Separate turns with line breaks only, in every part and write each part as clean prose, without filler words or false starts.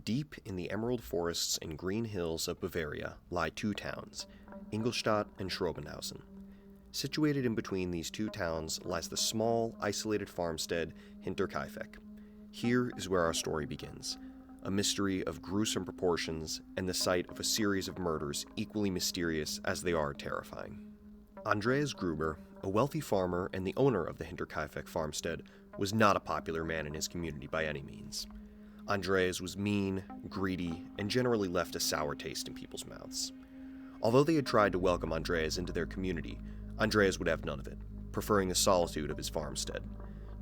Deep in the emerald forests and green hills of Bavaria lie two towns, Ingolstadt and Schrobenhausen. Situated in between these two towns lies the small, isolated farmstead Hinterkaifeck. Here is where our story begins, a mystery of gruesome proportions and the site of a series of murders equally mysterious as they are terrifying. Andreas Gruber, a wealthy farmer and the owner of the Hinterkaifeck farmstead, was not a popular man in his community by any means. Andreas was mean, greedy, and generally left a sour taste in people's mouths. Although they had tried to welcome Andreas into their community, Andreas would have none of it, preferring the solitude of his farmstead.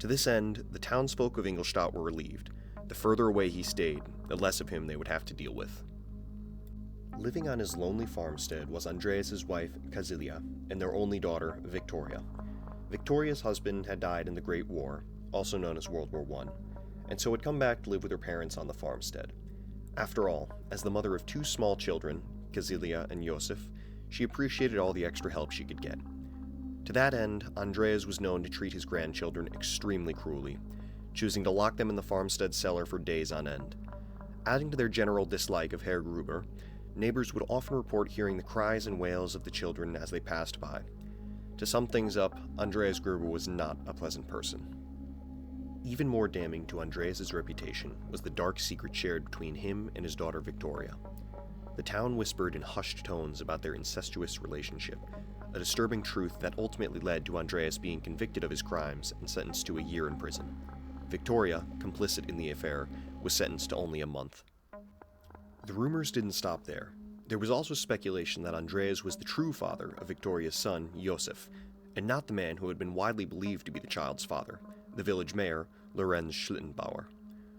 To this end, the townsfolk of Ingolstadt were relieved. The further away he stayed, the less of him they would have to deal with. Living on his lonely farmstead was Andreas' wife, Casilia, and their only daughter, Victoria. Victoria's husband had died in the Great War, also known as World War I, and so had come back to live with her parents on the farmstead. After all, as the mother of two small children, Casilia and Josef, she appreciated all the extra help she could get. To that end, Andreas was known to treat his grandchildren extremely cruelly, choosing to lock them in the farmstead cellar for days on end. Adding to their general dislike of Herr Gruber, neighbors would often report hearing the cries and wails of the children as they passed by. To sum things up, Andreas Gruber was not a pleasant person. Even more damning to Andreas' reputation was the dark secret shared between him and his daughter Victoria. The town whispered in hushed tones about their incestuous relationship, a disturbing truth that ultimately led to Andreas being convicted of his crimes and sentenced to a year in prison. Victoria, complicit in the affair, was sentenced to only a month. The rumors didn't stop there. There was also speculation that Andreas was the true father of Victoria's son, Josef, and not the man who had been widely believed to be the child's father, the village mayor, Lorenz Schlittenbauer.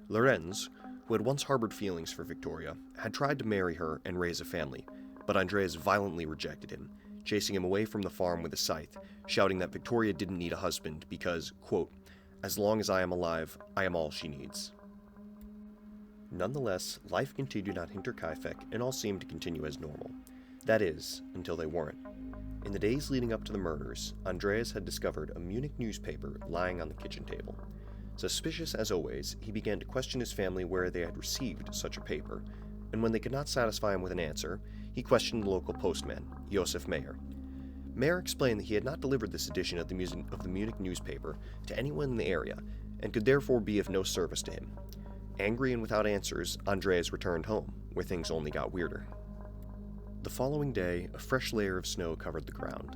Lorenz, who had once harbored feelings for Victoria, had tried to marry her and raise a family, but Andreas violently rejected him, chasing him away from the farm with a scythe, shouting that Victoria didn't need a husband because, quote, "As long as I am alive, I am all she needs." Nonetheless, life continued on Hinterkaifeck and all seemed to continue as normal. That is, until they weren't. In the days leading up to the murders, Andreas had discovered a Munich newspaper lying on the kitchen table. Suspicious as always, he began to question his family where they had received such a paper, and when they could not satisfy him with an answer, he questioned the local postman, Josef Mayer. Mayer explained that he had not delivered this edition of the Munich newspaper to anyone in the area, and could therefore be of no service to him. Angry and without answers, Andreas returned home, where things only got weirder. The following day, a fresh layer of snow covered the ground,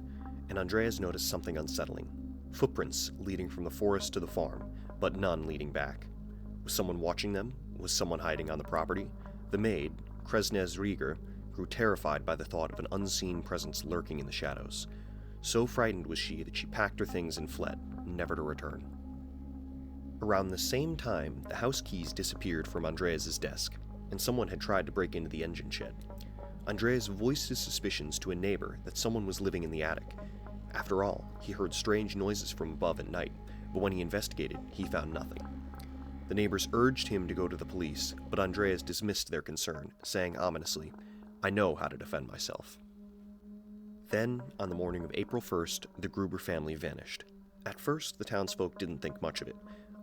and Andreas noticed something unsettling. Footprints leading from the forest to the farm, but none leading back. Was someone watching them? Was someone hiding on the property? The maid, Kresnes Rieger, grew terrified by the thought of an unseen presence lurking in the shadows. So frightened was she that she packed her things and fled, never to return. Around the same time, the house keys disappeared from Andreas' desk, and someone had tried to break into the engine shed. Andreas voiced his suspicions to a neighbor that someone was living in the attic. After all, he heard strange noises from above at night, but when he investigated, he found nothing. The neighbors urged him to go to the police, but Andreas dismissed their concern, saying ominously, "I know how to defend myself." Then, on the morning of April 1st, the Gruber family vanished. At first, the townsfolk didn't think much of it.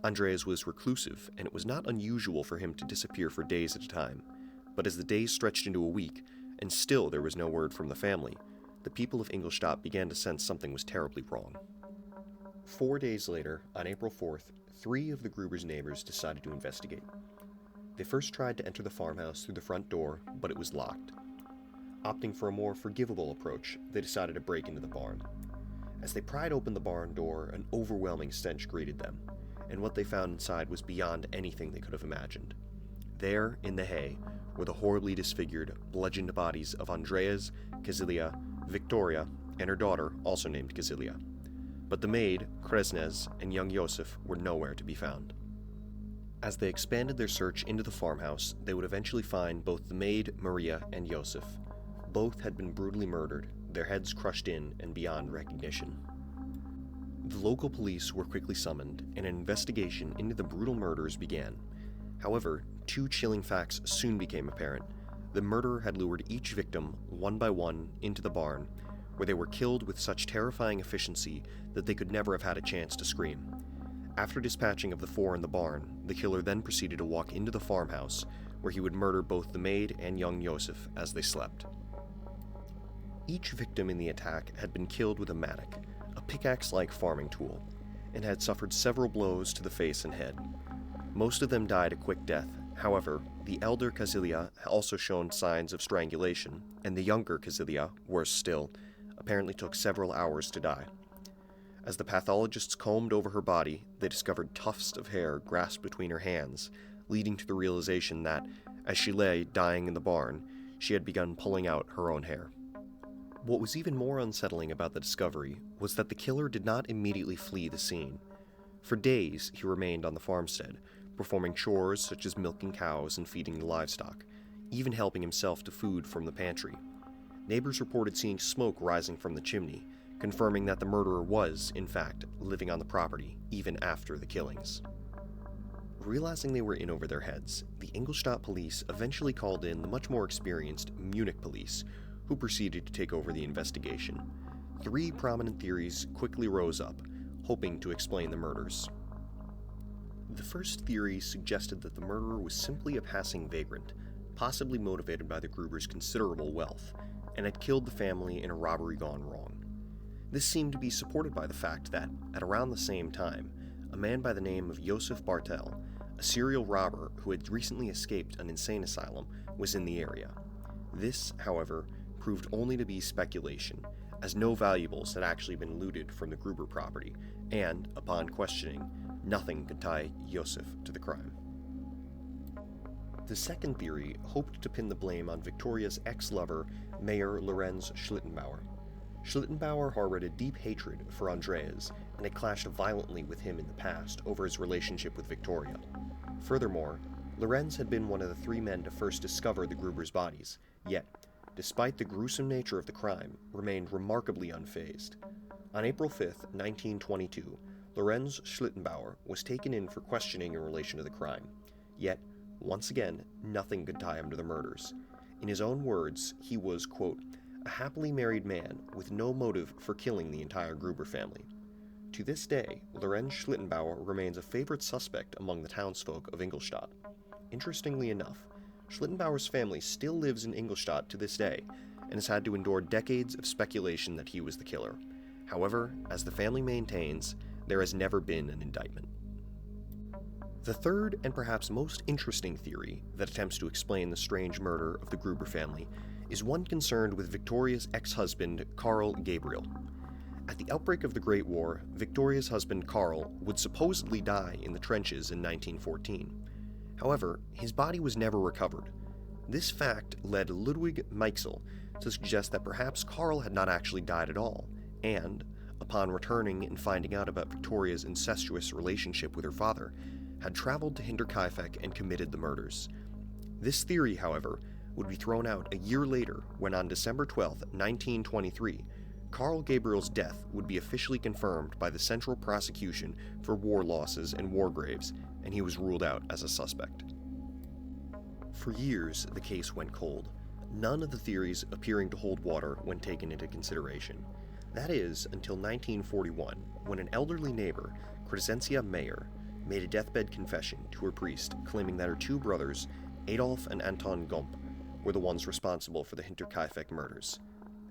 Andreas was reclusive, and it was not unusual for him to disappear for days at a time. But as the days stretched into a week, and still there was no word from the family, the people of Ingolstadt began to sense something was terribly wrong. 4 days later, on April 4th, 3 of the Gruber's neighbors decided to investigate. They first tried to enter the farmhouse through the front door, but it was locked. Opting for a more forgivable approach, they decided to break into the barn. As they pried open the barn door, an overwhelming stench greeted them, and what they found inside was beyond anything they could have imagined. There, in the hay, were the horribly disfigured, bludgeoned bodies of Andreas, Casilia, Victoria, and her daughter, also named Casilia. But the maid, Kresnes, and young Josef were nowhere to be found. As they expanded their search into the farmhouse, they would eventually find both the maid, Maria, and Josef. Both had been brutally murdered, their heads crushed in and beyond recognition. The local police were quickly summoned, and an investigation into the brutal murders began. However, 2 chilling facts soon became apparent. The murderer had lured each victim, one by one, into the barn, where they were killed with such terrifying efficiency that they could never have had a chance to scream. After dispatching of the 4 in the barn, the killer then proceeded to walk into the farmhouse, where he would murder both the maid and young Josef as they slept. Each victim in the attack had been killed with a mattock, a pickaxe-like farming tool, and had suffered several blows to the face and head. Most of them died a quick death. However, the elder Kazilia also shown signs of strangulation, and the younger Kazilia, worse still, apparently took several hours to die. As the pathologists combed over her body, they discovered tufts of hair grasped between her hands, leading to the realization that, as she lay dying in the barn, she had begun pulling out her own hair. What was even more unsettling about the discovery was that the killer did not immediately flee the scene. For days, he remained on the farmstead, performing chores such as milking cows and feeding the livestock, even helping himself to food from the pantry. Neighbors reported seeing smoke rising from the chimney, confirming that the murderer was, in fact, living on the property even after the killings. Realizing they were in over their heads, the Ingolstadt police eventually called in the much more experienced Munich police, who proceeded to take over the investigation. 3 prominent theories quickly rose up, hoping to explain the murders. The first theory suggested that the murderer was simply a passing vagrant, possibly motivated by the Gruber's considerable wealth, and had killed the family in a robbery gone wrong. This seemed to be supported by the fact that, at around the same time, a man by the name of Josef Bartel, a serial robber who had recently escaped an insane asylum, was in the area. This, however, proved only to be speculation, as no valuables had actually been looted from the Gruber property, and, upon questioning, nothing could tie Josef to the crime. The second theory hoped to pin the blame on Victoria's ex-lover, Mayor Lorenz Schlittenbauer. Schlittenbauer harbored a deep hatred for Andreas, and had clashed violently with him in the past over his relationship with Victoria. Furthermore, Lorenz had been one of the 3 men to first discover the Gruber's bodies, yet, despite the gruesome nature of the crime, remained remarkably unfazed. On April 5, 1922, Lorenz Schlittenbauer was taken in for questioning in relation to the crime, yet, once again, nothing could tie him to the murders. In his own words, he was, quote, a happily married man with no motive for killing the entire Gruber family. To this day, Lorenz Schlittenbauer remains a favorite suspect among the townsfolk of Ingolstadt. Interestingly enough, Schlittenbauer's family still lives in Ingolstadt to this day, and has had to endure decades of speculation that he was the killer. However, as the family maintains, there has never been an indictment. The third and perhaps most interesting theory that attempts to explain the strange murder of the Gruber family is one concerned with Victoria's ex-husband, Karl Gabriel. At the outbreak of the Great War, Victoria's husband Karl would supposedly die in the trenches in 1914. However, his body was never recovered. This fact led Ludwig Meixel to suggest that perhaps Karl had not actually died at all, and, upon returning and finding out about Victoria's incestuous relationship with her father, had traveled to Hinterkaifeck and committed the murders. This theory, however, would be thrown out a year later when on December 12, 1923, Karl Gabriel's death would be officially confirmed by the Central Prosecution for War Losses and War Graves, and he was ruled out as a suspect. For years, the case went cold, none of the theories appearing to hold water when taken into consideration. That is, until 1941, when an elderly neighbor, Crescencia Mayer, made a deathbed confession to her priest, claiming that her 2 brothers, Adolf and Anton Gump, were the ones responsible for the Hinterkaifeck murders.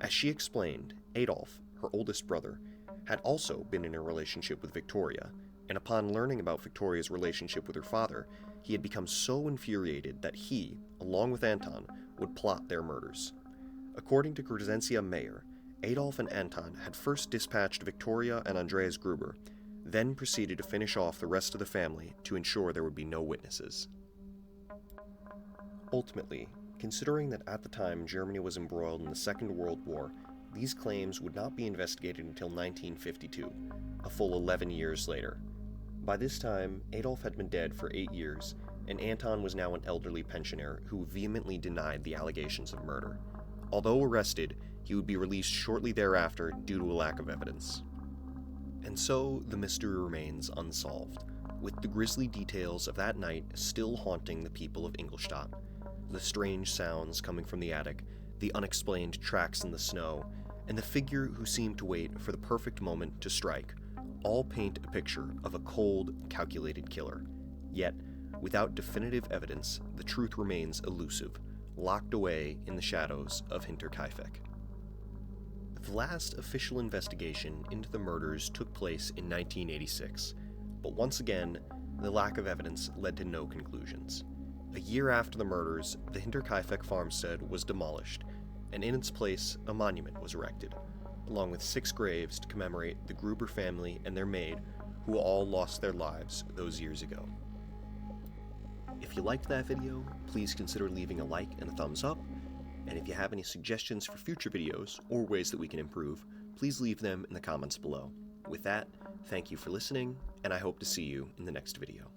As she explained, Adolf, her oldest brother, had also been in a relationship with Victoria, and upon learning about Victoria's relationship with her father, he had become so infuriated that he, along with Anton, would plot their murders. According to Crescencia Mayer, Adolf and Anton had first dispatched Victoria and Andreas Gruber, then proceeded to finish off the rest of the family to ensure there would be no witnesses. Ultimately, considering that at the time Germany was embroiled in the Second World War, these claims would not be investigated until 1952, a full 11 years later. By this time, Adolf had been dead for 8 years, and Anton was now an elderly pensioner who vehemently denied the allegations of murder. Although arrested, he would be released shortly thereafter due to a lack of evidence. And so, the mystery remains unsolved, with the grisly details of that night still haunting the people of Ingolstadt. The strange sounds coming from the attic, the unexplained tracks in the snow, and the figure who seemed to wait for the perfect moment to strike, all paint a picture of a cold, calculated killer. Yet, without definitive evidence, the truth remains elusive, locked away in the shadows of Hinterkaifeck. The last official investigation into the murders took place in 1986, but once again, the lack of evidence led to no conclusions. A year after the murders, the Hinterkaifeck farmstead was demolished, and in its place, a monument was erected, along with 6 graves to commemorate the Gruber family and their maid, who all lost their lives those years ago. If you liked that video, please consider leaving a like and a thumbs up, and if you have any suggestions for future videos or ways that we can improve, please leave them in the comments below. With that, thank you for listening, and I hope to see you in the next video.